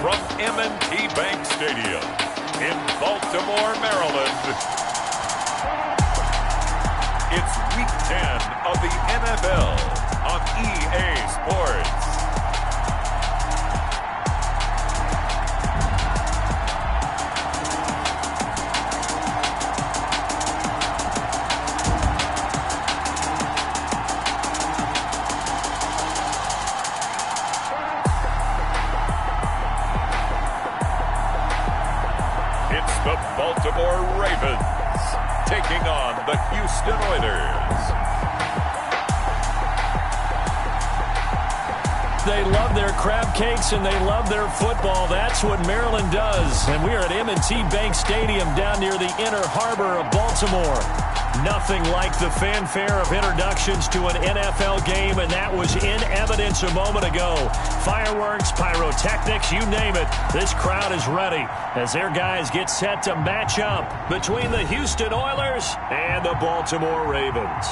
from M&T Bank Stadium in Baltimore, Maryland. It's Week 10 of the NFL on EA Sports. The Baltimore Ravens taking on the Houston Oilers. They love their crab cakes and they love their football. That's what Maryland does. And we are at M&T Bank Stadium down near the Inner Harbor of Baltimore. Nothing like the fanfare of introductions to an NFL game, and that was in evidence a moment ago. Fireworks, pyrotechnics, you name it. This crowd is ready as their guys get set to match up between the Houston Oilers and the Baltimore Ravens.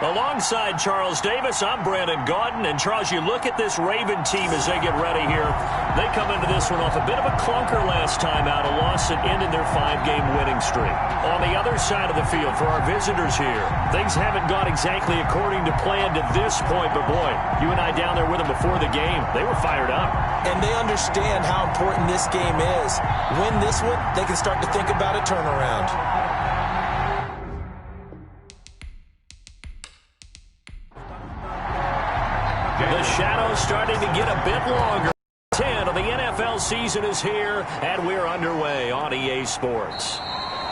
Alongside Charles Davis, I'm Brandon Gaudin. And, Charles, you look at this Raven team as they get ready here. They come into this one off a bit of a clunker last time out, a loss that ended their 5-game winning streak. On the other side of the field for our visitors here, things haven't gone exactly according to plan to this point. But, boy, you and I down there with them before the game, they were fired up. And they understand how important this game is. Win this one, they can start to think about a turnaround. The shadow's starting to get a bit longer. 10 of the NFL season is here, and we're underway on EA Sports.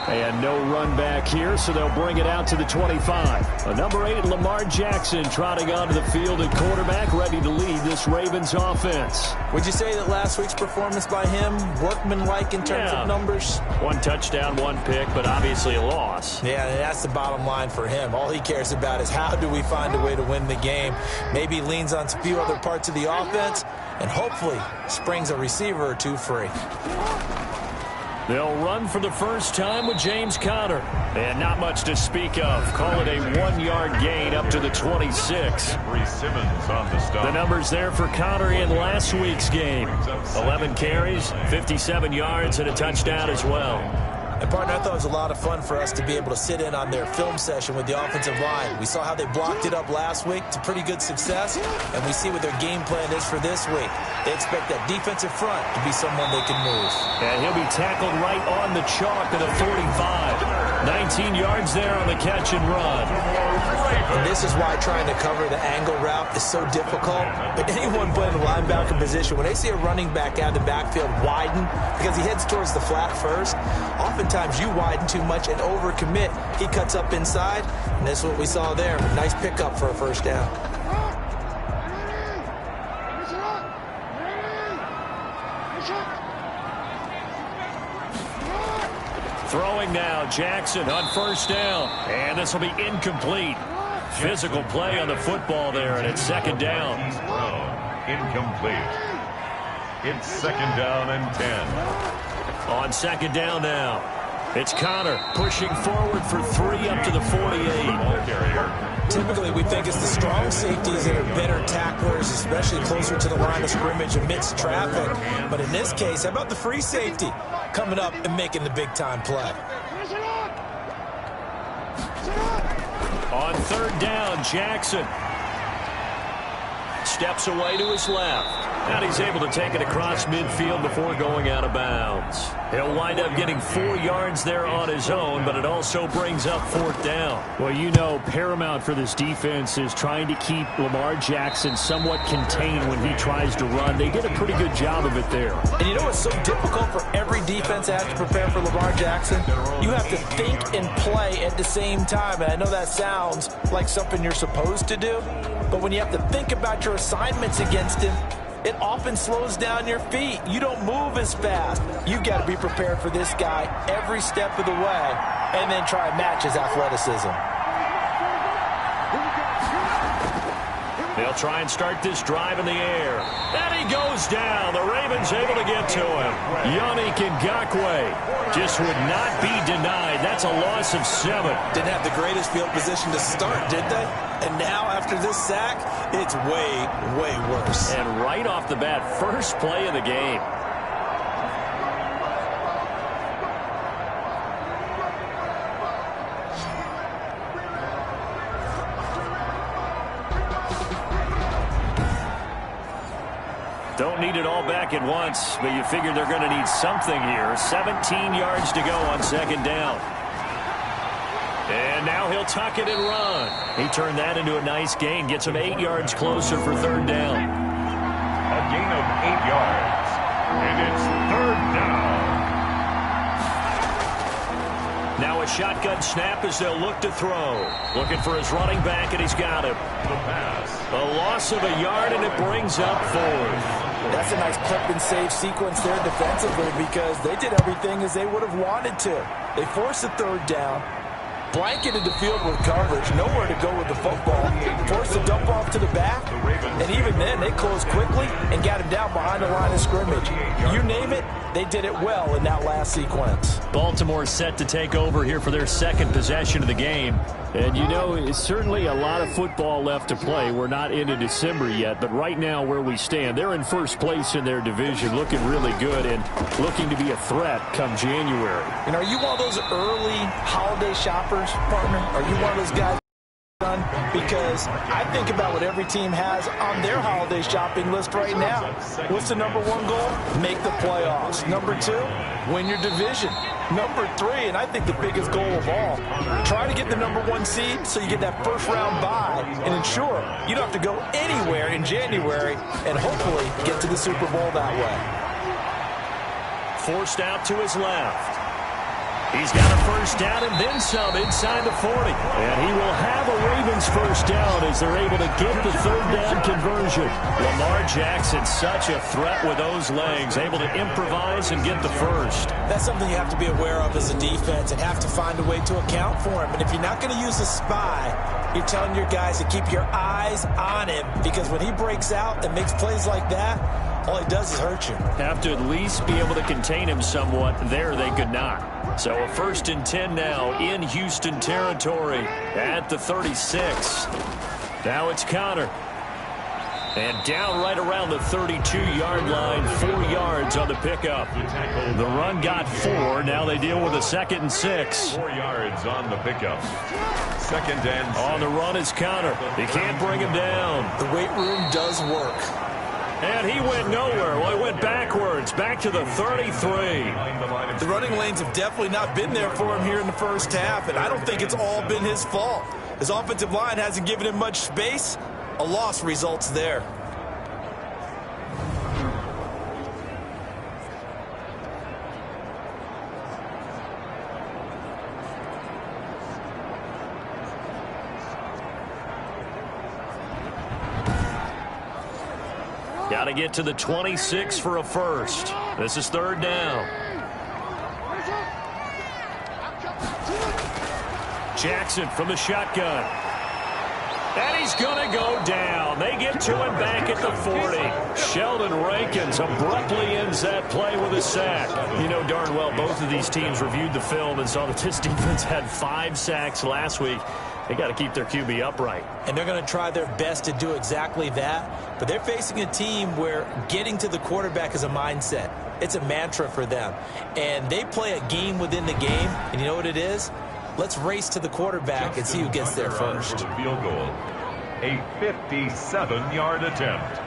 And no run back here, so they'll bring it out to the 25. Number 8, Lamar Jackson, trotting onto the field at quarterback, ready to lead this Ravens offense. Would you say that last week's performance by him, workmanlike in terms of numbers? 1 touchdown, 1 pick, but obviously a loss. Yeah, that's the bottom line for him. All he cares about is how do we find a way to win the game. Maybe leans on a few other parts of the offense, and hopefully springs a receiver or two free. They'll run for the first time with James Conner. And not much to speak of. Call it a 1-yard gain up to the 26. Simmons on the stop. The numbers there for Conner in last week's game. 11 carries, 57 yards, and a touchdown as well. And, partner, I thought it was a lot of fun for us to be able to sit in on their film session with the offensive line. We saw how they blocked it up last week to pretty good success, and we see what their game plan is for this week. They expect that defensive front to be someone they can move. And he'll be tackled right on the chalk of the 45. 19 yards there on the catch and run. And this is why trying to cover the angle route is so difficult. But anyone playing the linebacker position, when they see a running back out of the backfield widen, because he heads towards the flat first, oftentimes you widen too much and overcommit. He cuts up inside, and that's what we saw there. Nice pickup for a first down. Throwing now, Jackson on first down. And this will be incomplete. Physical play on the football there, and it's second down. Incomplete. It's second down and 10. On second down now, it's Conner pushing forward for 3 up to the 48. Typically, we think it's the strong safeties that are better tacklers, especially closer to the line of scrimmage amidst traffic. But in this case, how about the free safety coming up and making the big-time play? On third down, Jackson steps away to his left. And he's able to take it across midfield before going out of bounds. He'll wind up getting 4 yards there on his own, but it also brings up fourth down. Well, you know, paramount for this defense is trying to keep Lamar Jackson somewhat contained when he tries to run. They did a pretty good job of it there. And you know what's so difficult for every defense that has to prepare for Lamar Jackson? You have to think and play at the same time. And I know that sounds like something you're supposed to do, but when you have to think about your assignments against him, it often slows down your feet. You don't move as fast. You've got to be prepared for this guy every step of the way and then try and match his athleticism. They'll try and start this drive in the air. And he goes down. The Ravens able to get to him. Yannick Ngakoue just would not be denied. That's a loss of 7. Didn't have the greatest field position to start, did they? And now after this sack, it's way, way worse. And right off the bat, first play of the game. Don't need it all back at once, but you figure they're going to need something here. 17 yards to go on second down. And now he'll tuck it and run. He turned that into a nice gain. Gets him 8 yards closer for third down. A gain of 8 yards. And it's third down. Now a shotgun snap as they'll look to throw. Looking for his running back, and he's got him. The pass. A loss of a yard, and it brings up 4th. That's a nice clip and save sequence there defensively because they did everything as they would have wanted to. They forced the third down, blanketed the field with coverage, nowhere to go with the football, forced the dump off to the back, and even then they closed quickly and got him down behind the line of scrimmage. You name it, they did it well in that last sequence. Baltimore set to take over here for their second possession of the game. And, you know, it's certainly a lot of football left to play. We're not into December yet, but right now where we stand, they're in first place in their division, looking really good and looking to be a threat come January. And are you one of those early holiday shoppers, partner? Are you one of those guys? Because I think about what every team has on their holiday shopping list right now. What's the number 1 goal? Make the playoffs. Number 2, win your division. Number 3, and I think the biggest goal of all, try to get the number 1 seed so you get that first round bye and ensure you don't have to go anywhere in January and hopefully get to the Super Bowl that way. Forced out to his left. He's got a first down and then some inside the 40. And he will have a Ravens first down as they're able to get the third down conversion. Lamar Jackson, such a threat with those legs, able to improvise and get the first. That's something you have to be aware of as a defense and have to find a way to account for him. And if you're not going to use a spy, you're telling your guys to keep your eyes on him because when he breaks out and makes plays like that, all he does is hurt you. Have to at least be able to contain him somewhat. There they could not. So a 1st and 10 now in Houston territory at the 36. Now it's Connor. And down right around the 32-yard line, 4 yards on the pickup. The run got 4. Now they deal with a 2nd and 6. 4 yards on the pickup. 2nd and 6. On the run is Connor. They can't bring him down. The weight room does work. And he went nowhere. Well, he went backwards, back to the 33. The running lanes have definitely not been there for him here in the first half, and I don't think it's all been his fault. His offensive line hasn't given him much space. A loss results there. Got to get to the 26 for a first. This is third down. Jackson from the shotgun. And he's going to go down. They get to him back at the 40. Sheldon Rankins abruptly ends that play with a sack. You know darn well both of these teams reviewed the film and saw that this defense had 5 sacks last week. They got to keep their QB upright. And they're going to try their best to do exactly that. But they're facing a team where getting to the quarterback is a mindset. It's a mantra for them. And they play a game within the game. And you know what it is? Let's race to the quarterback and see who gets there first. For the field goal. A 57-yard attempt.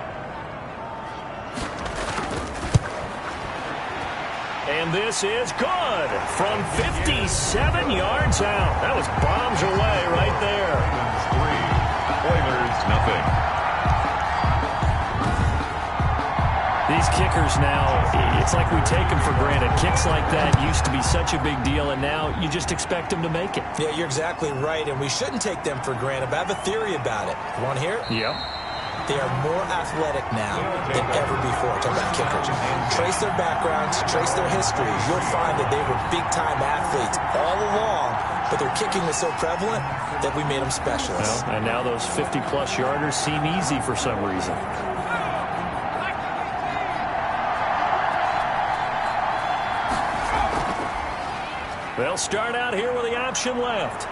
And this is good from 57 yards out. That was bombs away right there. 3, Oilers nothing. These kickers now, it's like we take them for granted. Kicks like that used to be such a big deal, and now you just expect them to make it. Yeah, you're exactly right, and we shouldn't take them for granted. But I have a theory about it. You want to hear it? Yep. They are more athletic now than ever before. Talk about kickers. Trace their backgrounds, trace their history. You'll find that they were big-time athletes all along, but their kicking was so prevalent that we made them specialists. Well, and now those 50-plus yarders seem easy for some reason. They'll start out here with the option left.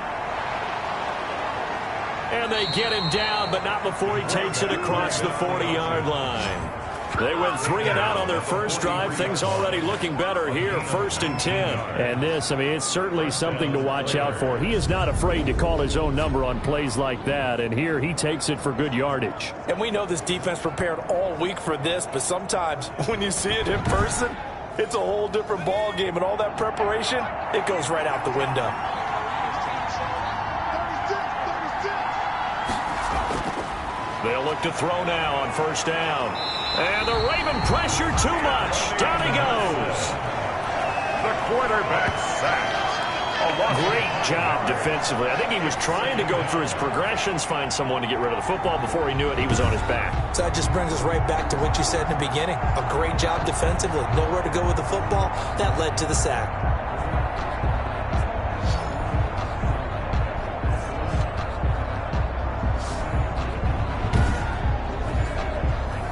And they get him down, but not before he takes it across the 40-yard line. They went 3 and out on their first drive. Things already looking better here, 1st and 10. And this, I mean, it's certainly something to watch out for. He is not afraid to call his own number on plays like that. And here he takes it for good yardage. And we know this defense prepared all week for this, but sometimes when you see it in person, it's a whole different ball game. And all that preparation, it goes right out the window. They'll look to throw now on 1st down. And the Raven pressure too much. Down he goes. The quarterback sacked. Great job defensively. I think he was trying to go through his progressions, find someone to get rid of the football. Before he knew it, he was on his back. So that just brings us right back to what you said in the beginning. A great job defensively. Nowhere to go with the football. That led to the sack.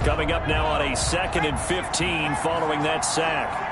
Coming up now on a 2nd and 15 following that sack.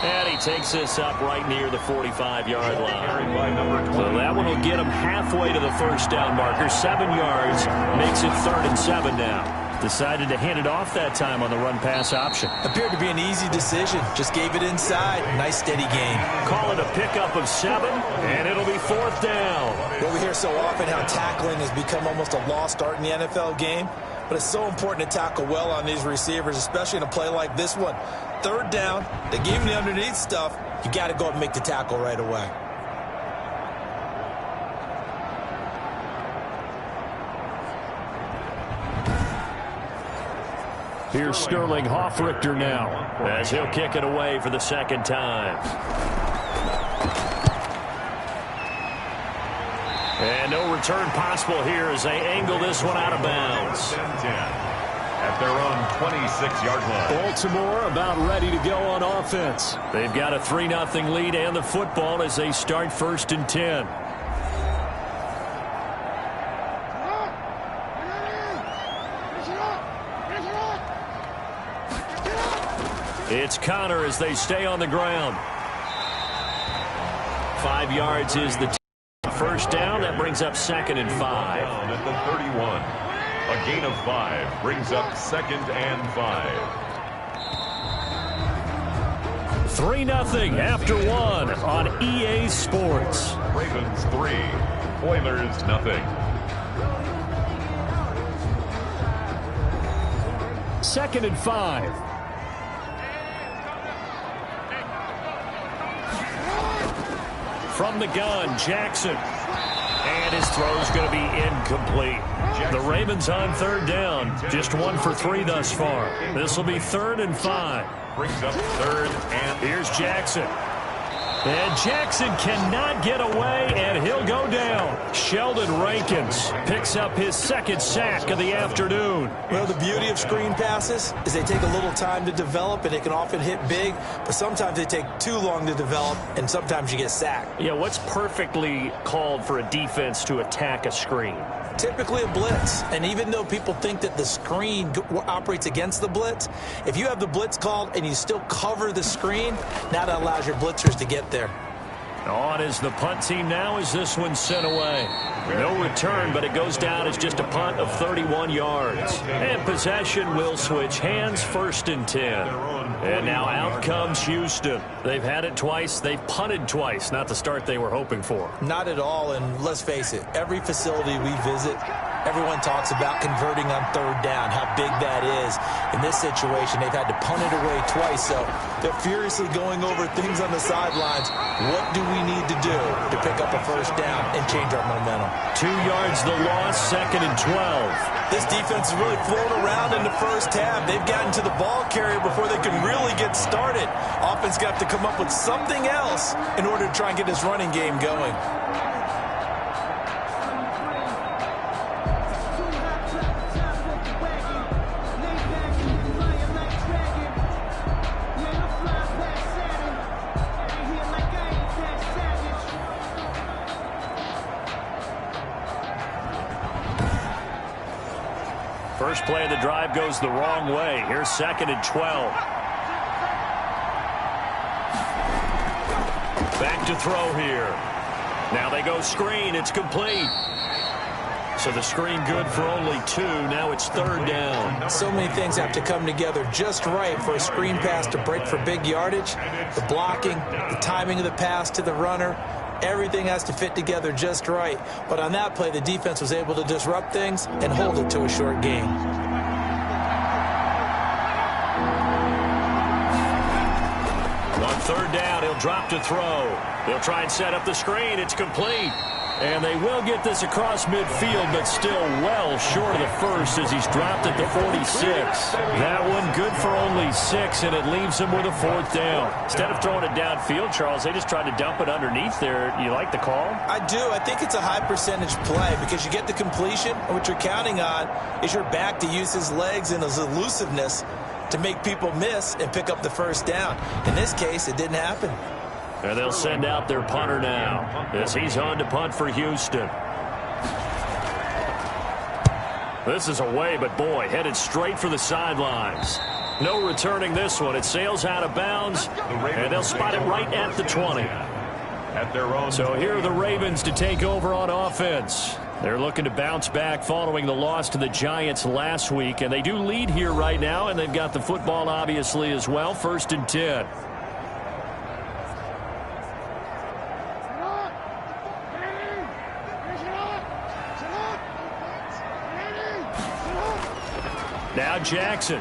And he takes this up right near the 45-yard line. So that one will get him halfway to the 1st down marker. 7 yards makes it 3rd and 7 now. Decided to hand it off that time on the run-pass option. Appeared to be an easy decision. Just gave it inside. Nice, steady gain. Call it a pickup of 7, and it'll be 4th down. Well, we hear so often how tackling has become almost a lost art in the NFL game, but it's so important to tackle well on these receivers, especially in a play like this one. 3rd down, they gave him the underneath stuff. You got to go up and make the tackle right away. Here's Sterling Hoffrichter now as he'll kick it away for the 2nd time. And no return possible here as they angle this one out of bounds. At their own 26-yard line. Baltimore about ready to go on offense. They've got a 3-0 lead and the football as they start 1st and 10. It's Connor as they stay on the ground. 5 yards is the 1st down. That brings up 2nd and 5. At the 31. A gain of 5 brings up 2nd and 5. 3-0 after 1 on EA Sports. Ravens 3. Oilers nothing. 2nd and 5. From the gun, Jackson. And his throw's going to be incomplete. The Ravens on 3rd down. Just 1 for 3 thus far. This will be 3rd and 5. Brings up 3rd and... Here's Jackson. And Jackson cannot get away, and he'll go down. Sheldon Rankins picks up his 2nd sack of the afternoon. Well, the beauty of screen passes is they take a little time to develop, and they can often hit big, but sometimes they take too long to develop, and sometimes you get sacked. Yeah, what's perfectly called for a defense to attack a screen? Typically a blitz, and even though people think that the screen operates against the blitz, if you have the blitz called and you still cover the screen, now that allows your blitzers to get there. On is the punt team now as this one's sent away. No return, but it goes down as just a punt of 31 yards. And possession will switch hands, 1st and 10. And now out comes Houston. They've had it twice. They've punted twice. Not the start they were hoping for. Not at all, and let's face it, every facility we visit, everyone talks about converting on 3rd down, how big that is. In this situation, they've had to punt it away twice, so they're furiously going over things on the sidelines. What do we need to do to pick up a 1st down and change our momentum? 2 yards the loss, 2nd and 12. This defense is really flown around in the first half. They've gotten to the ball carrier before they can really get started. Offense got to come up with something else in order to try and get this running game going. First play of the drive goes the wrong way. Here's 2nd and 12. Back to throw here. Now they go screen. It's complete. So the screen good for only 2. Now it's 3rd down. So many things have to come together just right for a screen pass to break for big yardage. The blocking, the timing of the pass to the runner, everything has to fit together just right. But on that play, the defense was able to disrupt things and hold it to a short gain. On 3rd down, he'll drop to throw. They'll try and set up the screen. It's complete. And they will get this across midfield, but still well short of the first as he's dropped at the 46. That one good for only 6, and it leaves him with a 4th down. Instead of throwing it downfield, Charles, they just tried to dump it underneath there. You like the call? I do. I think it's a high percentage play because you get the completion, and what you're counting on is your back to use his legs and his elusiveness to make people miss and pick up the 1st down. In this case, it didn't happen. And they'll send out their punter now as he's on to punt for Houston. This is away, but boy, headed straight for the sidelines. No returning this one. It sails out of bounds, and they'll spot it right at the 20. So here are the Ravens to take over on offense. They're looking to bounce back following the loss to the Giants last week, and they do lead here right now, and they've got the football obviously as well. 1st and 10. Now Jackson.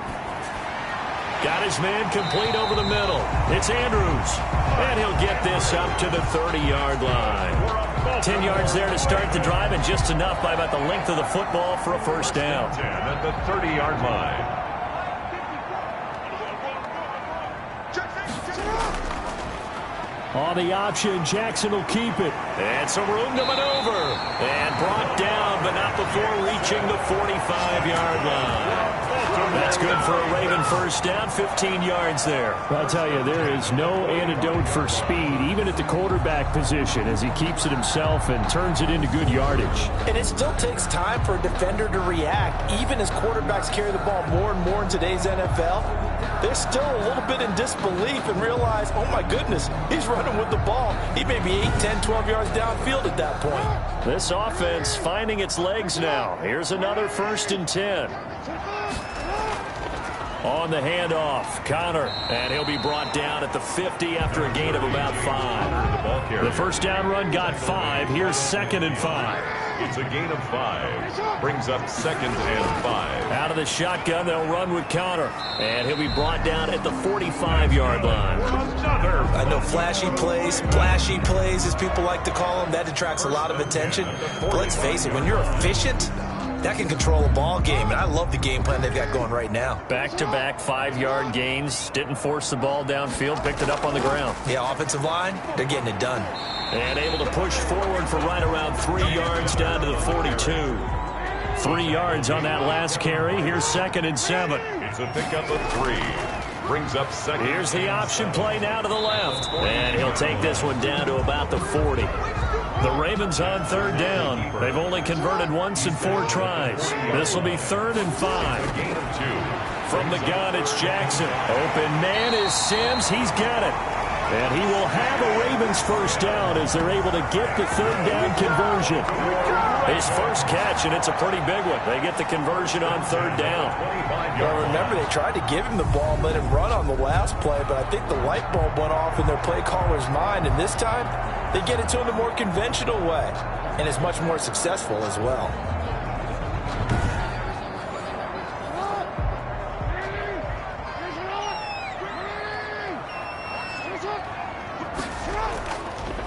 Got his man complete over the middle. It's Andrews. And he'll get this up to the 30-yard line. 10 yards there to start the drive, and just enough by about the length of the football for a 1st down. At the 30-yard line. On the option, Jackson will keep it. And some room to maneuver. And brought down, but not before reaching the 45-yard line. That's good for a Raven 1st down, 15 yards there. I'll tell you, there is no antidote for speed, even at the quarterback position, as he keeps it himself and turns it into good yardage. And it still takes time for a defender to react. Even as quarterbacks carry the ball more and more in today's NFL, they're still a little bit in disbelief and realize, oh my goodness, he's running with the ball. He may be 8, 10, 12 yards downfield at that point. This offense finding its legs now. Here's another 1st and 10. On the handoff, Connor, and he'll be brought down at the 50 after a gain of about 5. The 1st down run got 5. Here's 2nd and 5. It's a gain of 5. Brings up 2nd and 5. Out of the shotgun, they'll run with Connor, and he'll be brought down at the 45-yard line. I know flashy plays, as people like to call them, that attracts a lot of attention. But let's face it, when you're efficient, that can control a ball game, and I love the game plan they've got going right now. Back-to-back 5-yard gains. Didn't force the ball downfield. Picked it up on the ground. Yeah, offensive line, they're getting it done. And able to push forward for right around 3 yards down to the 42. 3 yards on that last carry. Here's 2nd and 7. It's a pickup of 3. Brings up 2nd. Here's the option play now to the left. And he'll take this one down to about the 40. The Ravens on 3rd down. They've only converted once in 4 tries. This will be 3rd and 5. Gain of 2. From the gun, it's Jackson. Open man is Sims. He's got it. And he will have a Ravens 1st down as they're able to get the 3rd down conversion. His first catch, and it's a pretty big one. They get the conversion on 3rd down. Well, remember, they tried to give him the ball and let him run on the last play, but I think the light bulb went off in their play caller's mind, and this time they get it to him the more conventional way, and is much more successful as well.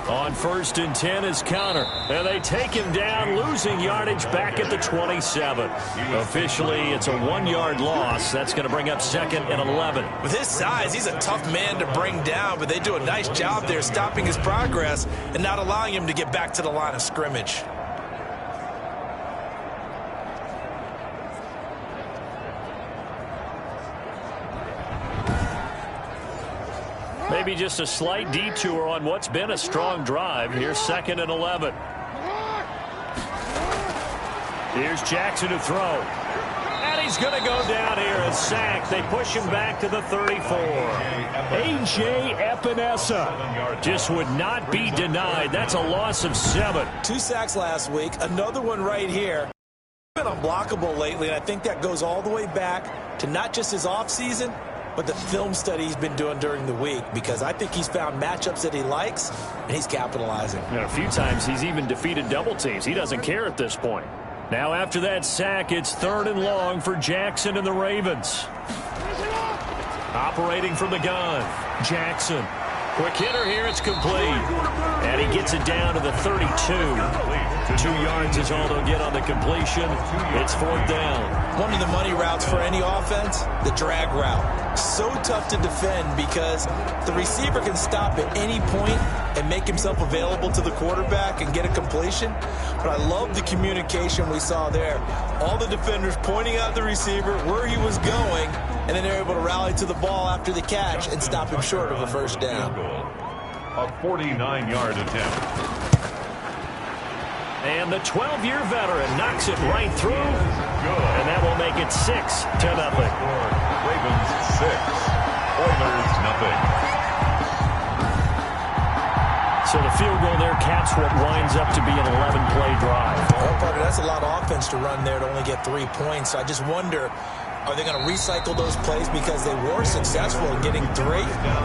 On 1st and 10 is Connor. And they take him down, losing yardage back at the 27. Officially, it's a 1-yard loss. That's going to bring up 2nd and 11. With his size, he's a tough man to bring down, but they do a nice job there stopping his progress and not allowing him to get back to the line of scrimmage. Maybe just a slight detour on what's been a strong drive. Here's 2nd and 11. Here's Jackson to throw. And he's going to go down here. A sack. They push him back to the 34. A.J. Epinesa just would not be denied. That's a loss of 7. 2 sacks last week. Another one right here. Been unblockable lately, and I think that goes all the way back to not just his offseason, but the film study he's been doing during the week, because I think he's found matchups that he likes, and he's capitalizing. And a few times he's even defeated double teams. He doesn't care at this point. Now after that sack, it's 3rd and long for Jackson and the Ravens. Operating from the gun, Jackson. Quick hitter here, it's complete. And he gets it down to the 32. 2 yards is all they'll get on the completion. It's 4th down. One of the money routes for any offense, the drag route. So tough to defend because the receiver can stop at any point and make himself available to the quarterback and get a completion. But I love the communication we saw there. All the defenders pointing out the receiver, where he was going, and then they're able to rally to the ball after the catch and stop him short of a 1st down. A 49-yard attempt. And the 12-year veteran knocks it right through. And that will make it 6-0. Ravens 6, Oilers nothing. So the field goal there caps what winds up to be an 11-play drive. Well, Parker, that's a lot of offense to run there to only get 3 points. So I just wonder, are they going to recycle those plays because they were successful in getting 3?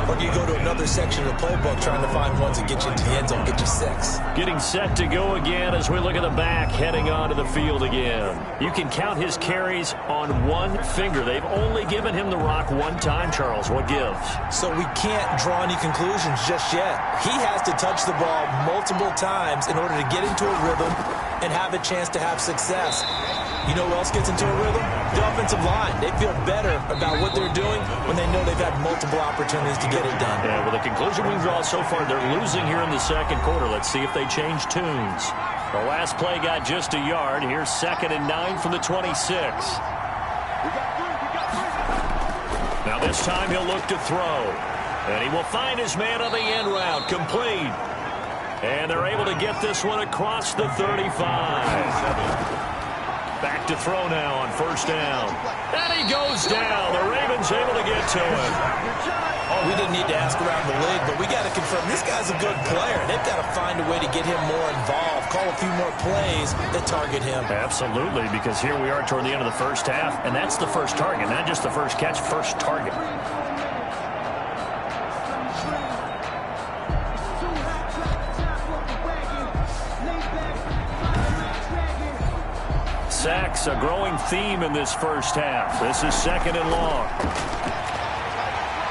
Or do you go to another section of the playbook trying to find ones that get you into the end zone, get you 6? Getting set to go again as we look at the back, heading onto the field again. You can count his carries on 1 finger. They've only given him the rock 1 time, Charles. What gives? So we can't draw any conclusions just yet. He has to touch the ball multiple times in order to get into a rhythm and have a chance to have success. You know who else gets into a rhythm? The offensive line. They feel better about what they're doing when they know they've had multiple opportunities to get it done. Yeah, well, the conclusion we draw so far, they're losing here in the 2nd quarter. Let's see if they change tunes. The last play got just a yard. Here's 2nd and 9 from the 26. Now this time he'll look to throw. And he will find his man on the end route. Complete. And they're able to get this one across the 35. Back to throw now on 1st down. And he goes down. The Ravens able to get to him. Oh, we didn't need to ask around the league, but we got to confirm this guy's a good player. They've got to find a way to get him more involved, call a few more plays that target him. Absolutely, because here we are toward the end of the 1st half, and that's the first target, not just the first catch, first target. Sacks, a growing theme in this 1st half. This is 2nd and long.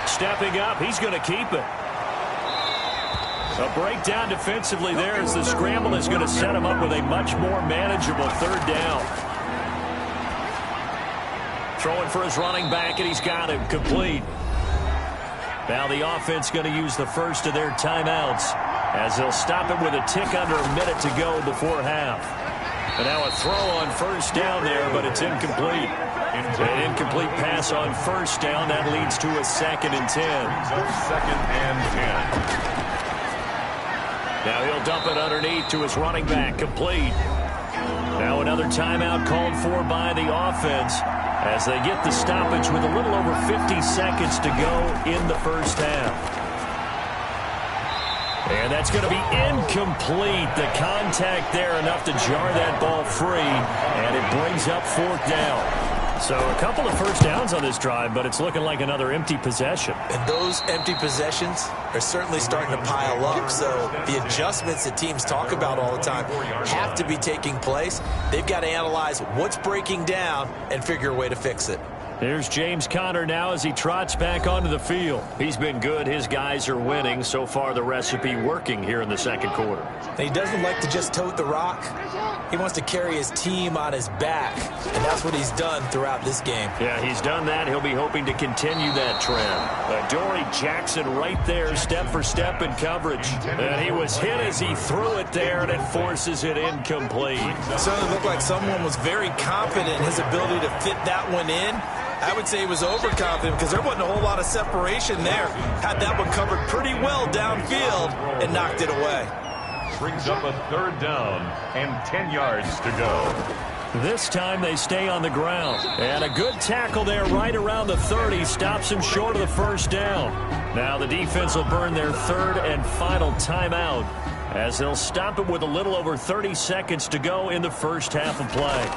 Stepping up, he's going to keep it. A breakdown defensively there as the scramble is going to set him up with a much more manageable 3rd down. Throwing for his running back, and he's got him complete. Now the offense going to use the first of their timeouts as they'll stop it with a tick under a minute to go before half. And now a throw on 1st down there, but it's incomplete. An incomplete pass on 1st down. That leads to a 2nd and 10. 2nd and 10. Now he'll dump it underneath to his running back. Complete. Now another timeout called for by the offense as they get the stoppage with a little over 50 seconds to go in the 1st half. And that's going to be incomplete. The contact there enough to jar that ball free, and it brings up 4th down. So a couple of 1st downs on this drive, but it's looking like another empty possession. And those empty possessions are certainly starting to pile up. So the adjustments that teams talk about all the time have to be taking place. They've got to analyze what's breaking down and figure a way to fix it. There's James Conner now as he trots back onto the field. He's been good. His guys are winning. So far, the recipe working here in the 2nd quarter. He doesn't like to just tote the rock. He wants to carry his team on his back, and that's what he's done throughout this game. Yeah, he's done that. He'll be hoping to continue that trend. Adoree Jackson right there, step for step in coverage. And he was hit as he threw it there, and it forces it incomplete. It certainly looked like someone was very confident in his ability to fit that one in. I would say he was overconfident because there wasn't a whole lot of separation there. Had that one covered pretty well downfield and knocked it away. Brings up a 3rd down and 10 yards to go. This time they stay on the ground. And a good tackle there right around the 30 stops him short of the first down. Now the defense will burn their third and final timeout as they'll stop it with a little over 30 seconds to go in the first half of play.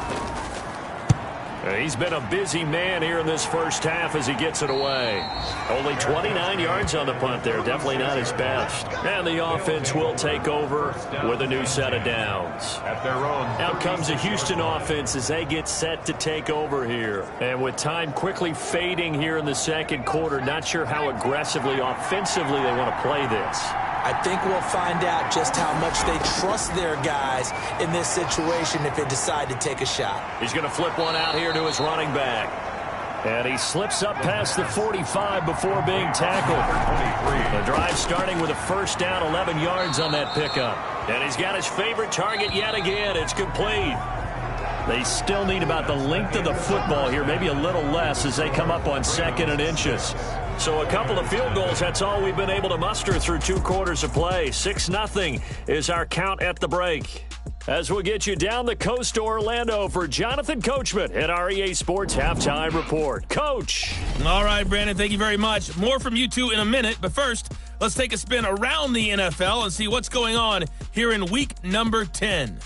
He's been a busy man here in this first half as he gets it away. Only 29 yards on the punt there. Definitely not his best. And the offense will take over with a new set of downs. Out comes the Houston offense as they get set to take over here. And with time quickly fading here in the second quarter, not sure how aggressively, offensively they want to play this. I think we'll find out just how much they trust their guys in this situation if they decide to take a shot. He's going to flip one out here to his running back. And he slips up past the 45 before being tackled. The drive starting with a first down, 11 yards on that pickup. And he's got his favorite target yet again. It's complete. They still need about the length of the football here, maybe a little less as they come up on 2nd and inches. So a couple of field goals, that's all we've been able to muster through 2 quarters of play. 6-0 is our count at the break. As we'll get you down the coast to Orlando for Jonathan Coachman at our EA Sports Halftime Report. Coach. All right, Brandon, thank you very much. More from you two in a minute, but first, let's take a spin around the NFL and see what's going on here in week number 10.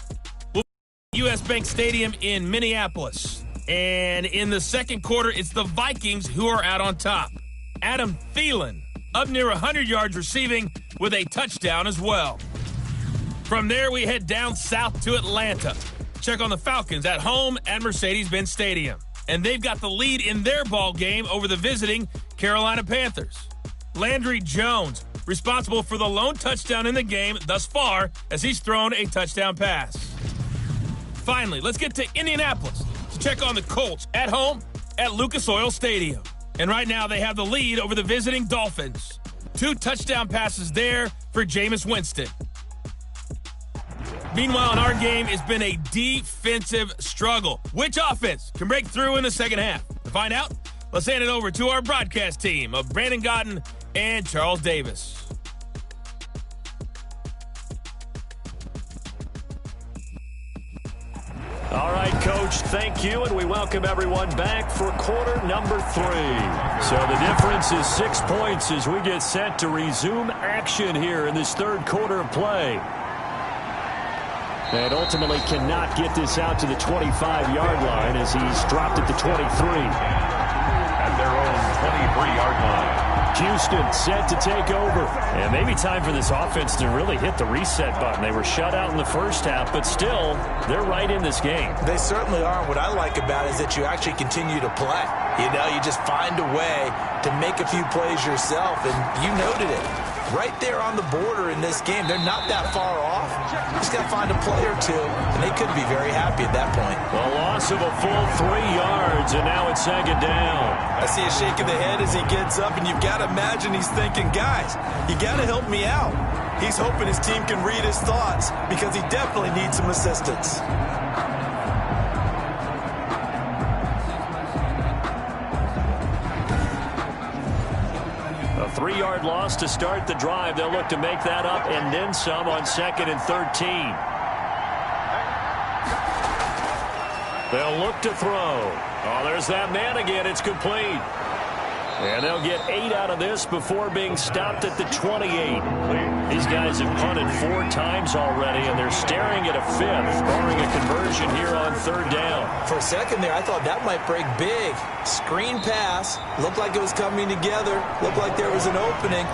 We'll be at U.S. Bank Stadium in Minneapolis. And in the second quarter, it's the Vikings who are out on top. Adam Thielen up near 100 yards receiving with a touchdown as well. From there, we head down south to Atlanta. Check on the Falcons at home at Mercedes-Benz Stadium. And they've got the lead in their ball game over the visiting Carolina Panthers. Landry Jones, responsible for the lone touchdown in the game thus far as he's thrown a touchdown pass. Finally, let's get to Indianapolis to check on the Colts at home at Lucas Oil Stadium. And right now they have the lead over the visiting Dolphins. 2 touchdown passes there for Jameis Winston. Meanwhile, in our game, it's been a defensive struggle. Which offense can break through in the second half? To find out, let's hand it over to our broadcast team of Brandon Godden and Charles Davis. All right, Coach, thank you, and we welcome everyone back for quarter number 3. So the difference is 6 points as we get set to resume action here in this third quarter of play. And ultimately cannot get this out to the 25-yard line as he's dropped it to 23. At their own 23-yard line. Houston set to take over. And maybe time for this offense to really hit the reset button. They were shut out in the first half, but still, they're right in this game. They certainly are. What I like about it is that you actually continue to play. You know, you just find a way to make a few plays yourself, and you noted it. Right there on the border in this game. They're not that far off. Just got to find a play or two, and they could be very happy at that point. A loss of a full 3 yards, and now it's second down. I see a shake of the head as he gets up, and you've got to imagine he's thinking, guys, you got to help me out. He's hoping his team can read his thoughts because he definitely needs some assistance. A 3-yard loss to start the drive. They'll look to make that up and then some on 2nd and 13. They'll look to throw. Oh, there's that man again. It's complete. And they'll get 8 out of this before being stopped at the 28. These guys have punted 4 times already, and they're staring at a 5th, barring a conversion here on 3rd down. For a second there, I thought that might break big. Screen pass. Looked like it was coming together. Looked like there was an opening.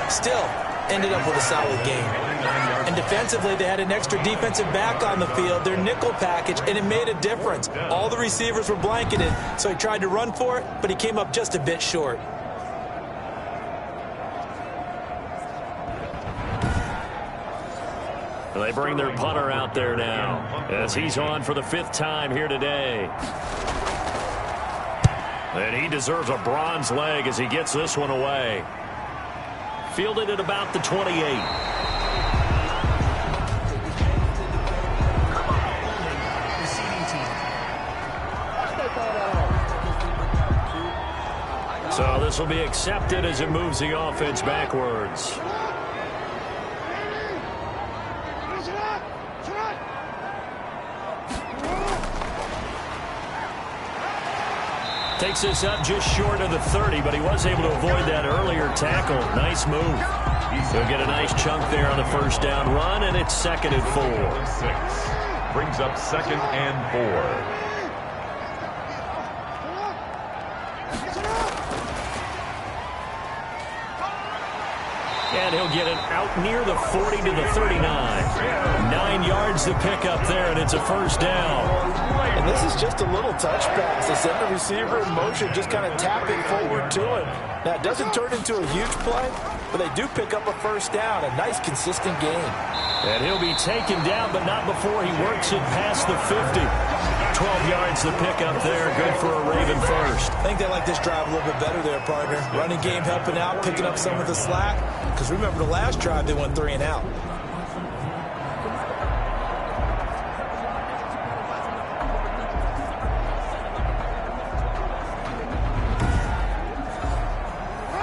Still, ended up with a solid game. And defensively, they had an extra defensive back on the field, their nickel package, and it made a difference. All the receivers were blanketed, so he tried to run for it, but he came up just a bit short. They bring their punter out there now as he's on for the 5th time here today. And he deserves a bronze leg as he gets this one away. Fielded at about the 28. So this will be accepted as it moves the offense backwards. Takes this up just short of the 30, but he was able to avoid that earlier tackle. Nice move. He'll get a nice chunk there on the first down run, and it's 2nd and 4. 6 brings up 2nd and 4. And he'll get it out near the 40 to the 39. 9 yards to pick up there, and it's a first down. And this is just a little touch pass. They send the receiver in motion, just kind of tap it forward to him. Now, it doesn't turn into a huge play, but they do pick up a first down. A nice, consistent game. And he'll be taken down, but not before he works it past the 50. 12 yards to pick up there. Good for a Raven first. I think they like this drive a little bit better there, partner. Running game helping out, picking up some of the slack. Because remember, the last drive, they went 3 and out.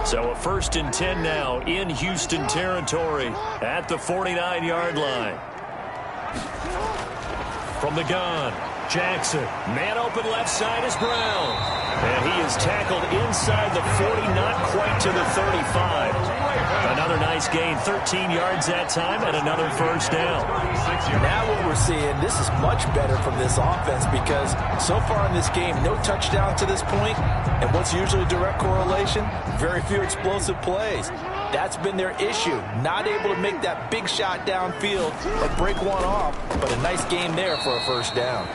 So a 1st and 10 now in Houston territory at the 49-yard line. From the gun, Jackson. Man open left side is Brown. And he is tackled inside the 40, not quite to the 35. Another nice gain, 13 yards that time, and another first down. Now what we're seeing, this is much better from this offense because so far in this game, no touchdown to this point, and what's usually a direct correlation? Very few explosive plays. That's been their issue, not able to make that big shot downfield or break one off, but a nice game there for a first down.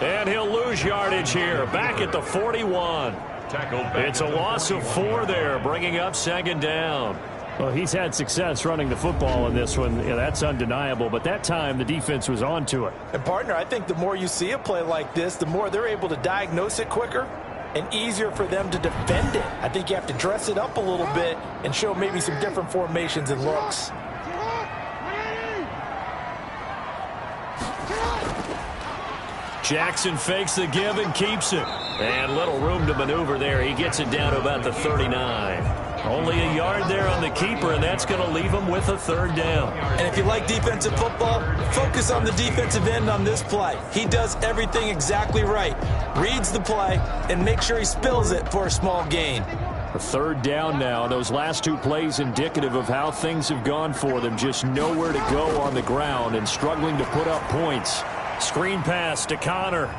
And he'll lose yardage here, back at the 41. It's a loss of 4 there, bringing up 2nd down. Well, he's had success running the football in this one. Yeah, that's undeniable. But that time, the defense was on to it. And, partner, I think the more you see a play like this, the more they're able to diagnose it quicker and easier for them to defend it. I think you have to dress it up a little bit and show maybe some different formations and looks. Jackson fakes the give and keeps it. And little room to maneuver there. He gets it down to about the 39. Only a yard there on the keeper, and that's going to leave him with a 3rd down. And if you like defensive football, focus on the defensive end on this play. He does everything exactly right. Reads the play and makes sure he spills it for a small gain. A 3rd down now. Those last 2 plays indicative of how things have gone for them. Just nowhere to go on the ground and struggling to put up points. Screen pass to Connor.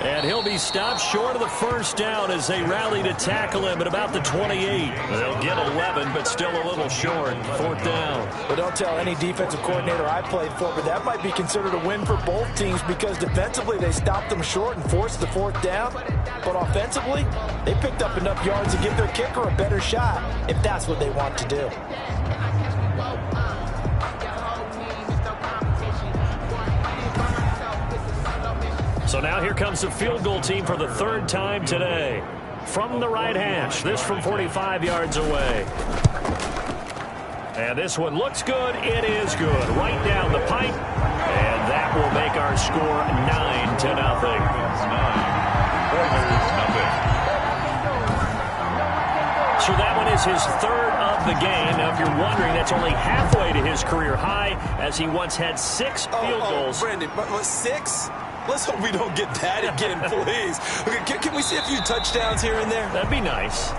And he'll be stopped short of the first down as they rally to tackle him at about the 28. They'll get 11, but still a little short. 4th down. But don't tell any defensive coordinator I played for, but that might be considered a win for both teams because defensively they stopped them short and forced the 4th down. But offensively, they picked up enough yards to give their kicker a better shot if that's what they want to do. So now here comes the field goal team for the 3rd time today. From the right hash, this from 45 yards away. And this one looks good. It is good. Right down the pipe. And that will make our score 9-0. So that one is his 3rd of the game. Now, if you're wondering, that's only halfway to his career high as he once had 6 field goals. Brandon, but 6? Let's hope we don't get that again, please. Okay, can we see a few touchdowns here and there? That'd be nice.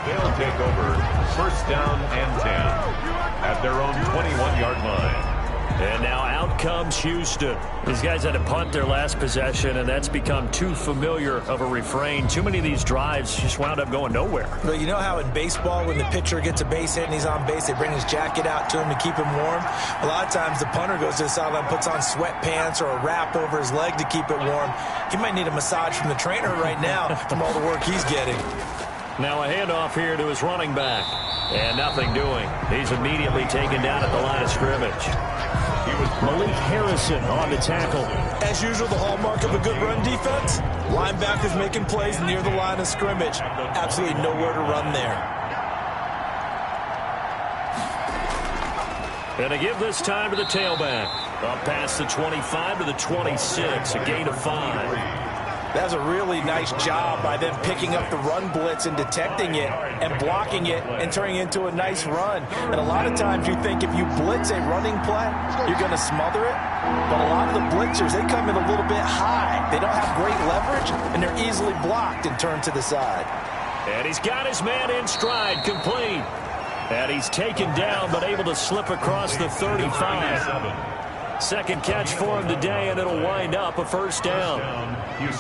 They'll take over 1st down and 10 at their own 21-yard line. And now out comes Houston. These guys had to punt their last possession, and that's become too familiar of a refrain. Too many of these drives just wound up going nowhere. Well, you know how in baseball, when the pitcher gets a base hit and he's on base, they bring his jacket out to him to keep him warm? A lot of times the punter goes to the sideline, puts on sweatpants or a wrap over his leg to keep it warm. He might need a massage from the trainer right now from all the work he's getting. Now a handoff here to his running back. And nothing doing. He's immediately taken down at the line of scrimmage. Malik Harrison on the tackle. As usual, the hallmark of a good run defense, linebackers making plays near the line of scrimmage. Absolutely nowhere to run there. And to give this time to the tailback. Up past the 25 to the 26, a gain of 5. That's a really nice job by them picking up the run blitz and detecting it and blocking it and turning it into a nice run. And a lot of times you think if you blitz a running play, you're going to smother it. But a lot of the blitzers, they come in a little bit high. They don't have great leverage, and they're easily blocked and turned to the side. And he's got his man in stride, complete. And he's taken down but able to slip across the 35. Second catch for him today, and it'll wind up a first down.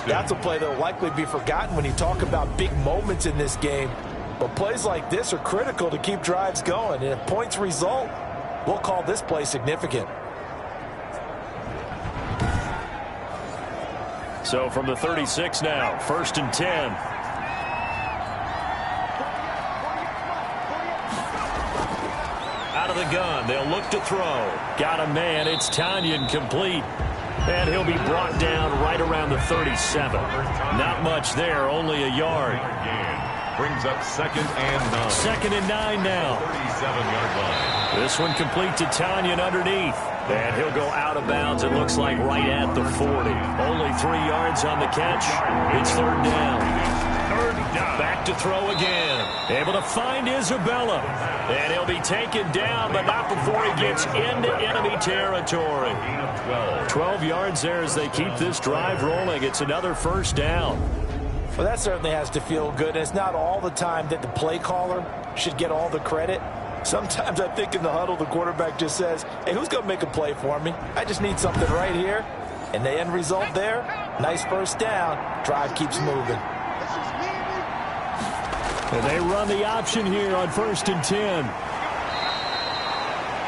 That's a play that will likely be forgotten when you talk about big moments in this game. But plays like this are critical to keep drives going. And if points result, we'll call this play significant. So from the 36 now, 1st and 10. Out of the gun, they'll look to throw. Got a man, it's Tanyan, complete. And he'll be brought down right around the 37. Not much there, only a yard. Brings up 2nd and 9. 2nd and 9 now. 37-yard line. This one complete to Tanyan underneath. And he'll go out of bounds, it looks like right at the 40. Only 3 yards on the catch. It's 3rd down. Back to throw again. Able to find Isabella. And he'll be taken down, but not before he gets into enemy territory. 12 yards there as they keep this drive rolling. It's another first down. Well, that certainly has to feel good. It's not all the time that the play caller should get all the credit. Sometimes I think in the huddle, the quarterback just says, hey, who's going to make a play for me? I just need something right here. And the end result there, nice first down. Drive keeps moving. And they run the option here on 1st and 10.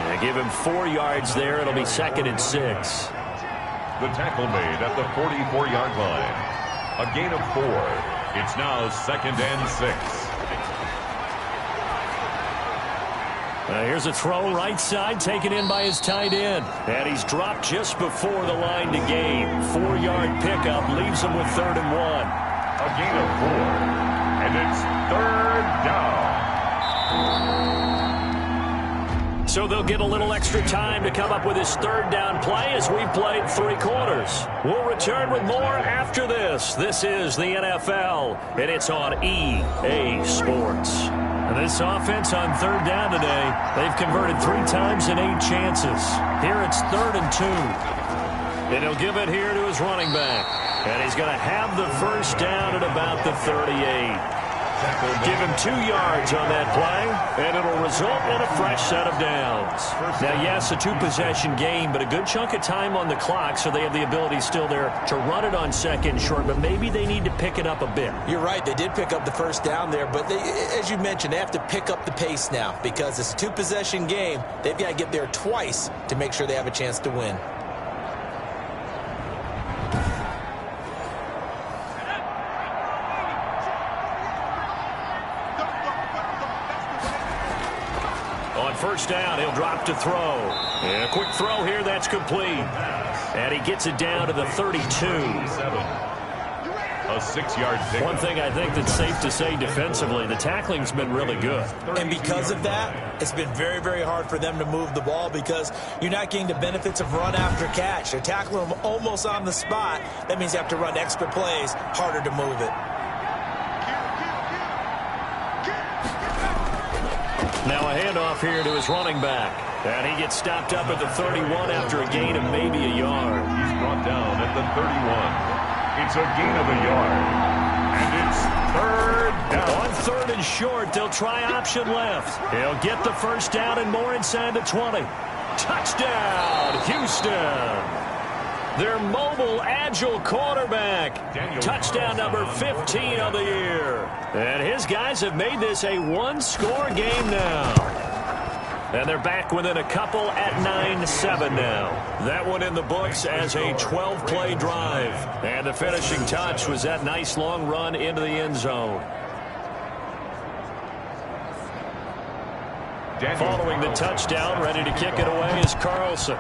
They give him 4 yards there. It'll be 2nd and 6. The tackle made at the 44-yard line. A gain of 4. It's now 2nd and 6. Here's a throw right side taken in by his tight end. And he's dropped just before the line to gain. 4-yard pickup leaves him with 3rd and 1. A gain of 4. And it's 3rd down. So they'll get a little extra time to come up with his 3rd down play as we've played 3 quarters. We'll return with more after this. This is the NFL, and it's on EA Sports. And this offense on 3rd down today, they've converted 3 times in 8 chances. Here it's 3rd and 2. And he'll give it here to his running back. And he's going to have the first down at about the 38. Give him 2 yards on that play, and it'll result in a fresh set of downs. Now, yes, a 2-possession game, but a good chunk of time on the clock, so they have the ability still there to run it on 2nd short, but maybe they need to pick it up a bit. You're right. They did pick up the first down there, but as you mentioned, they have to pick up the pace now because it's a 2-possession game. They've got to get there twice to make sure they have a chance to win. First down, he'll drop to throw. And a quick throw here, that's complete. And he gets it down to the 32. A 6-yard pick. One thing I think that's safe to say defensively, the tackling's been really good. And because of that, it's been very, very hard for them to move the ball because you're not getting the benefits of run after catch. They're tackling them almost on the spot. That means you have to run extra plays, harder to move it. Now a handoff here to his running back. And he gets stopped up at the 31 after a gain of maybe a yard. He's brought down at the 31. It's a gain of a yard. And it's 3rd down. On 3rd and short, they'll try option left. He'll get the first down and more inside the 20. Touchdown, Houston. Their mobile, agile quarterback. Touchdown number 15 of the year. And his guys have made this a 1-score game now. And they're back within a couple at 9-7 now. That one in the books as a 12-play drive. And the finishing touch was that nice long run into the end zone. Following the touchdown, ready to kick it away is Carlson.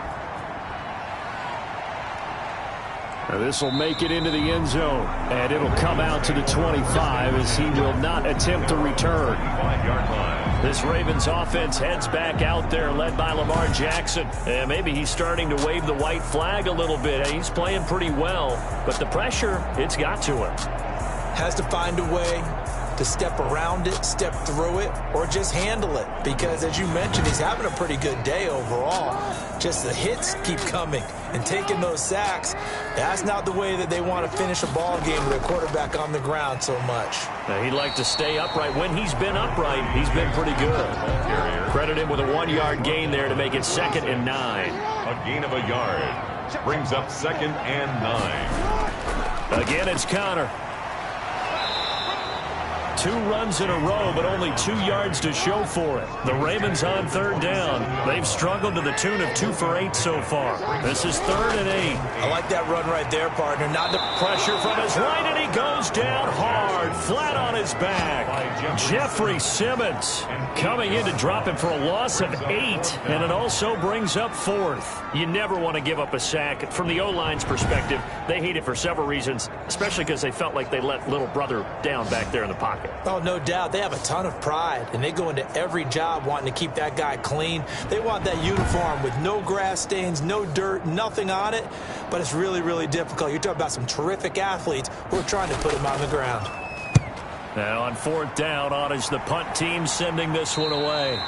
This will make it into the end zone, and it'll come out to the 25 as he will not attempt to return. 5-yard line. This Ravens offense heads back out there, led by Lamar Jackson. And maybe he's starting to wave the white flag a little bit. He's playing pretty well, but the pressure, it's got to him. Has to find a way to step around it, step through it, or just handle it. Because, as you mentioned, he's having a pretty good day overall. Just the hits keep coming and taking those sacks. That's not the way that they want to finish a ball game with a quarterback on the ground so much. Now, he'd like to stay upright. When he's been upright, he's been pretty good. Credit him with a 1-yard gain there to make it 2nd and 9. A gain of a yard brings up 2nd and 9. Again, it's Connor. 2 runs in a row, but only 2 yards to show for it. The Ravens on 3rd down. They've struggled to the tune of 2 for 8 so far. This is 3rd and 8. I like that run right there, partner. Not the pressure from his right, and he goes down hard, flat on his back. Jeffrey Simmons coming in to drop him for a loss of 8, and it also brings up 4th. You never want to give up a sack. From the O-line's perspective, they hate it for several reasons, especially because they felt like they let little brother down back there in the pocket. Oh, no doubt. They have a ton of pride, and they go into every job wanting to keep that guy clean. They want that uniform with no grass stains, no dirt, nothing on it, but it's really, really difficult. You're talking about some terrific athletes who are trying to put him on the ground. Now on 4th down, on is the punt team sending this one away.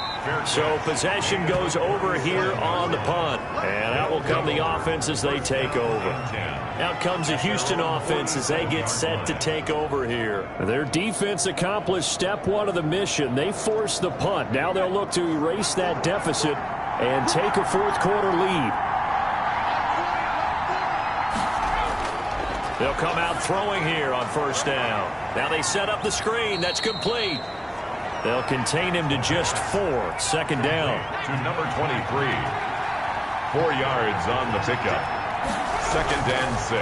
So possession goes over here on the punt. And out will come the offense as they take over. Out comes the Houston offense as they get set to take over here. Their defense accomplished step 1 of the mission. They forced the punt. Now they'll look to erase that deficit and take a 4th quarter lead. They'll come out throwing here on 1st down. Now they set up the screen. That's complete. They'll contain him to just 4. 2nd down. To number 23. 4 yards on the pickup. 2nd and 6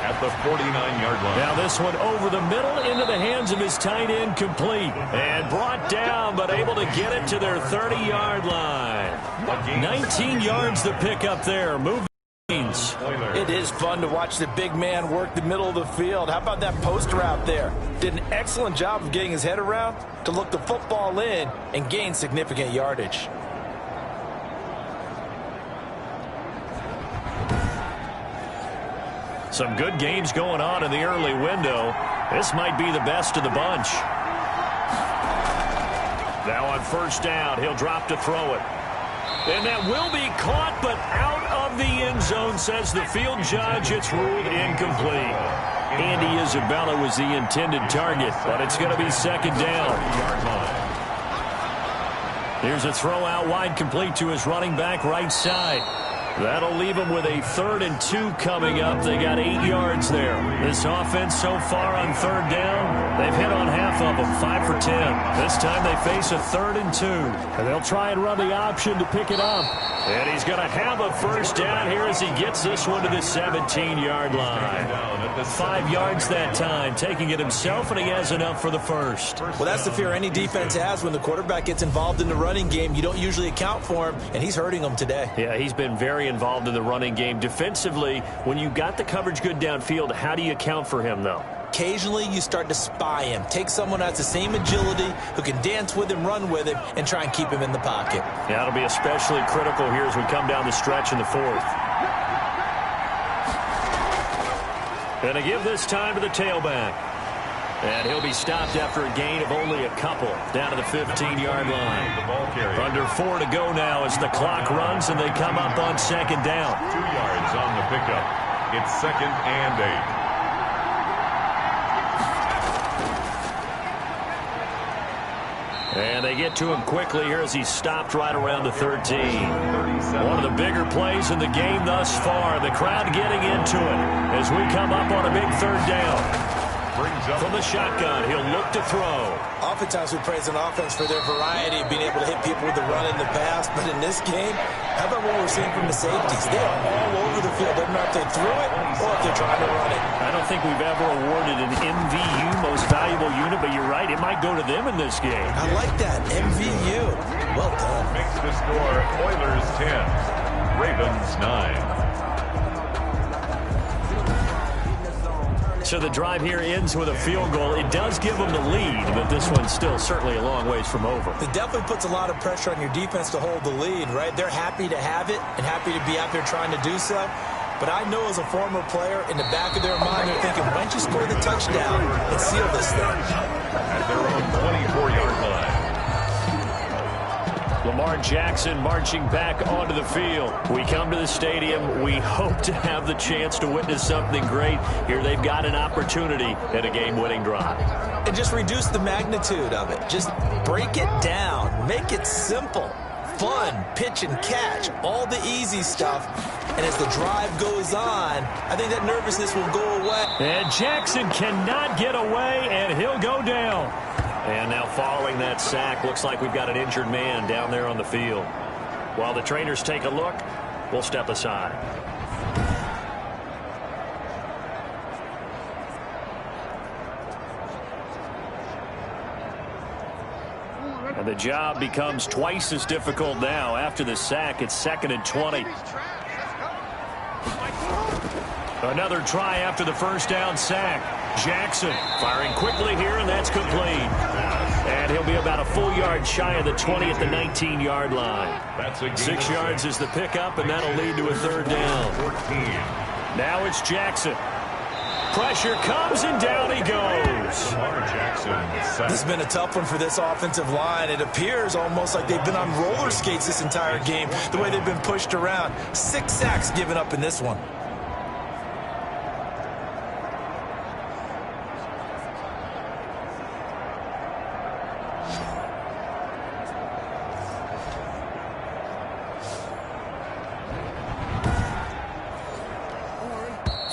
at the 49-yard line. Now this one over the middle into the hands of his tight end, complete. And brought down, but able to get it to their 30-yard line. 19 yards to pick up there. Move. It is fun to watch the big man work the middle of the field. How about that post route there? Did an excellent job of getting his head around to look the football in and gain significant yardage. Some good games going on in the early window. This might be the best of the bunch. Now on 1st down, he'll drop to throw it. And that will be caught, but out of the end zone, says the field judge. It's ruled incomplete. Andy Isabella was the intended target, but it's going to be 2nd down. Here's a throw out wide, complete to his running back right side. That'll leave him with a 3rd and 2 coming up. They got 8 yards there. This offense so far on 3rd down, they've hit on half of them, 5 for 10. This time they face a 3rd and 2. And they'll try and run the option to pick it up. And he's going to have a 1st down here as he gets this one to the 17-yard line. 5 yards that time, taking it himself, and he has enough for the 1st. Well, that's the fear any defense has when the quarterback gets involved in the running game. You don't usually account for him, and he's hurting them today. Yeah, he's been very involved in the running game. Defensively, when you got the coverage good downfield, how do you account for him, though? Occasionally, you start to spy him. Take someone who has the same agility, who can dance with him, run with him, and try and keep him in the pocket. Yeah, it'll be especially critical here as we come down the stretch in the 4th. And to give this time to the tailback. And he'll be stopped after a gain of only a couple down to the 15-yard line. Under 4 to go now as the clock runs and they come up on 2nd down. 2 yards on the pickup. It's 2nd and 8. And they get to him quickly here as he's stopped right around the 13. One of the bigger plays in the game thus far. The crowd getting into it as we come up on a big 3rd down. From the shotgun, he'll look to throw. Oftentimes we praise an offense for their variety of being able to hit people with the run in the pass. But in this game, how about what we're seeing from the safeties? They are all over the field. Doesn't matter if they threw it or if they're trying to run it. I don't think we've ever awarded an MVU, most valuable unit, but you're right, it might go to them in this game. I like that, MVU. Well done. Makes the score Oilers 10, Ravens 9. So the drive here ends with a field goal. It does give them the lead, but this one's still certainly a long ways from over. It definitely puts a lot of pressure on your defense to hold the lead, right? They're happy to have it and happy to be out there trying to do so. But I know as a former player, in the back of their mind, they're thinking, why don't you score the touchdown and seal this thing? At their own 24-yard line. Lamar Jackson marching back onto the field. We come to the stadium. We hope to have the chance to witness something great. Here they've got an opportunity at a game-winning drive. And just reduce the magnitude of it. Just break it down. Make it simple. Fun, pitch and catch, all the easy stuff. And as the drive goes on, I think that nervousness will go away. And Jackson cannot get away, and he'll go down. And now following that sack, looks like we've got an injured man down there on the field. While the trainers take a look, we'll step aside. And the job becomes twice as difficult now. After the sack, it's 2nd and 20. Another try after the first down sack. Jackson firing quickly here, and that's complete. And he'll be about a full yard shy of the 20 at the 19-yard line. 6 yards is the pickup, and that'll lead to a 3rd down. 14. Now it's Jackson. Pressure comes, and down he goes. Lamar Jackson. This has been a tough one for this offensive line. It appears almost like they've been on roller skates this entire game, the way they've been pushed around. 6 sacks given up in this one.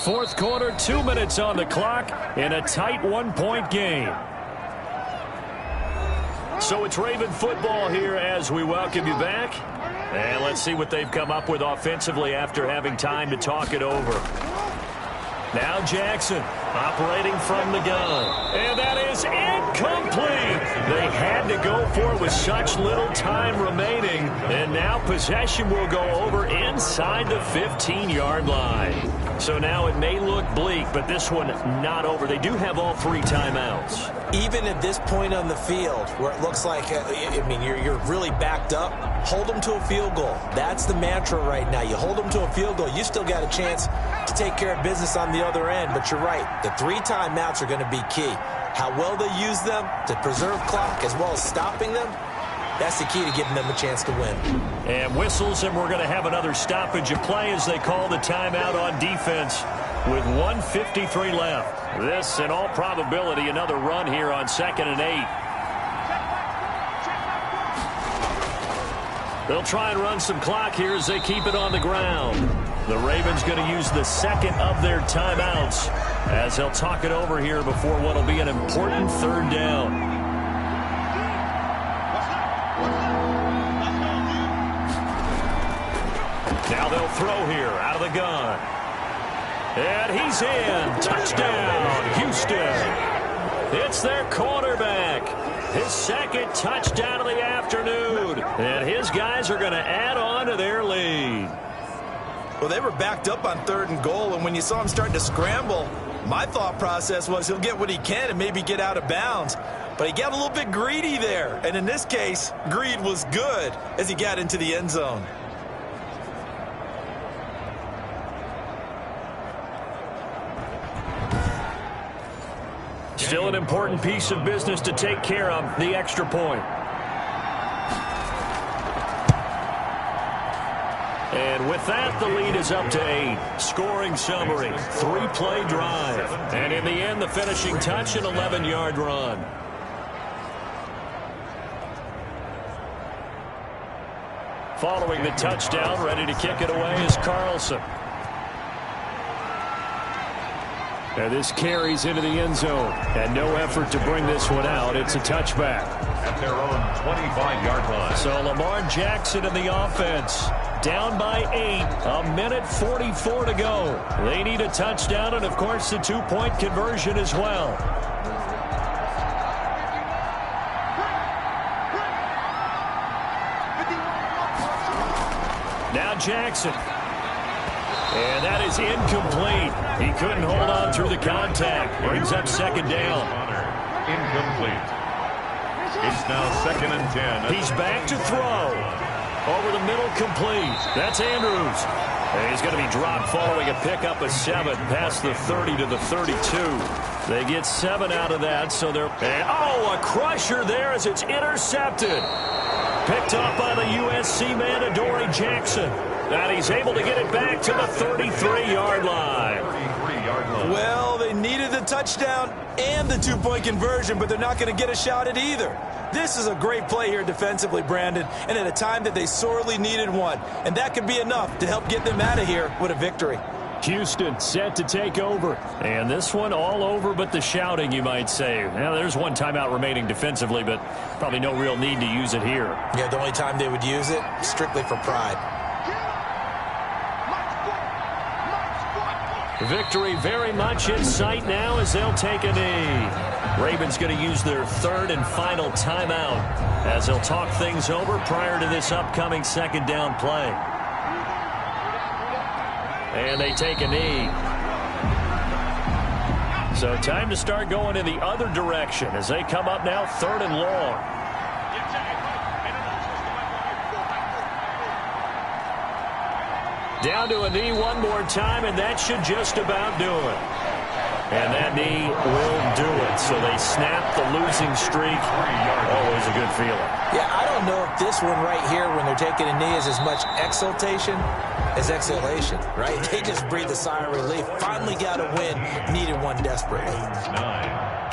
Fourth quarter, 2 minutes on the clock in a tight 1-point game. So it's Raven football here as we welcome you back. And let's see what they've come up with offensively after having time to talk it over. Now Jackson operating from the gun. And that is incomplete. They had to go for it with such little time remaining. And now possession will go over inside the 15-yard line. So now it may look bleak, but this one not over. They do have all 3 timeouts. Even at this point on the field, where it looks like, you're really backed up, hold them to a field goal. That's the mantra right now. You hold them to a field goal, you still got a chance to take care of business on the other end. But you're right, the 3 timeouts are going to be key. How well they use them to preserve clock as well as stopping them, that's the key to giving them a chance to win. And whistles, and we're going to have another stoppage of play as they call the timeout on defense with 1:53 left. This, in all probability, another run here on 2nd and 8. They'll try and run some clock here as they keep it on the ground. The Ravens going to use the 2nd of their timeouts as they'll talk it over here before what will be an important 3rd down. Now they'll throw here out of the gun. And he's in. Touchdown, Houston. It's their quarterback. His 2nd touchdown of the afternoon. And his guys are going to add on to their lead. Well, they were backed up on 3rd and goal, and when you saw him starting to scramble, my thought process was he'll get what he can and maybe get out of bounds. But he got a little bit greedy there. And in this case, greed was good as he got into the end zone. Still an important piece of business to take care of, the extra point. And with that, the lead is up to 8. Scoring summary, 3-play drive. And in the end, the finishing touch, an 11-yard run. Following the touchdown, ready to kick it away is Carlson. And this carries into the end zone. And no effort to bring this one out. It's a touchback. At their own 25-yard line. So Lamar Jackson in the offense. Down by 8. 1:44 to go. They need a touchdown and, of course, the 2-point conversion as well. Now Jackson. And that is incomplete. He couldn't hold on through the contact. Brings up second down. Incomplete. It's now 2nd and 10. He's back to throw. Over the middle, complete. That's Andrews. And he's going to be dropped following a pickup of 7 past the 30 to the 32. They get 7 out of that, so they're... And, a crusher there as it's intercepted. Picked up by the USC man, Adoree Jackson. And he's able to get it back to the 33-yard line. Well, they needed the touchdown and the 2-point conversion, but they're not going to get a shot at either. This is a great play here defensively, Brandon, and at a time that they sorely needed one. And that could be enough to help get them out of here with a victory. Houston set to take over. And this one all over but the shouting, you might say. Now, there's one timeout remaining defensively, but probably no real need to use it here. Yeah, the only time they would use it, strictly for pride. Victory very much in sight now as they'll take a knee. Ravens going to use their 3rd and final timeout as they'll talk things over prior to this upcoming 2nd down play. And they take a knee. So time to start going in the other direction as they come up now 3rd and long. Down to a knee one more time, and that should just about do it. And that knee will do it. So they snap the losing streak. Always a good feeling. Yeah, I don't know if this one right here, when they're taking a knee, is as much exultation as exhalation, right? They just breathe a sigh of relief. Finally got a win. Needed one desperately.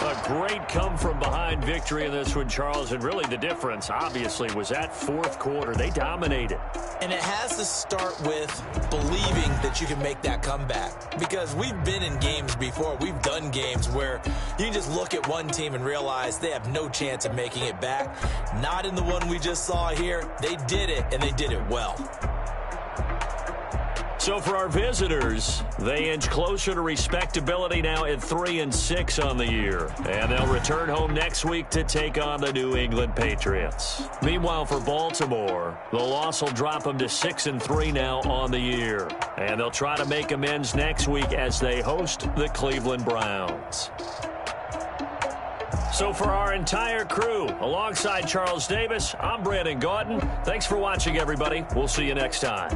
A great come-from-behind victory in this one, Charles. And really the difference, obviously, was that 4th quarter. They dominated. And it has to start with believing that you can make that comeback. Because we've been in games before. We've done games where you can just look at one team and realize they have no chance of making it back. Not in the one we just saw here. They did it, and they did it well. So for our visitors, they inch closer to respectability now at 3-6 on the year. And they'll return home next week to take on the New England Patriots. Meanwhile, for Baltimore, the loss will drop them to 6-3 now on the year. And they'll try to make amends next week as they host the Cleveland Browns. So for our entire crew, alongside Charles Davis, I'm Brandon Gaudin. Thanks for watching, everybody. We'll see you next time.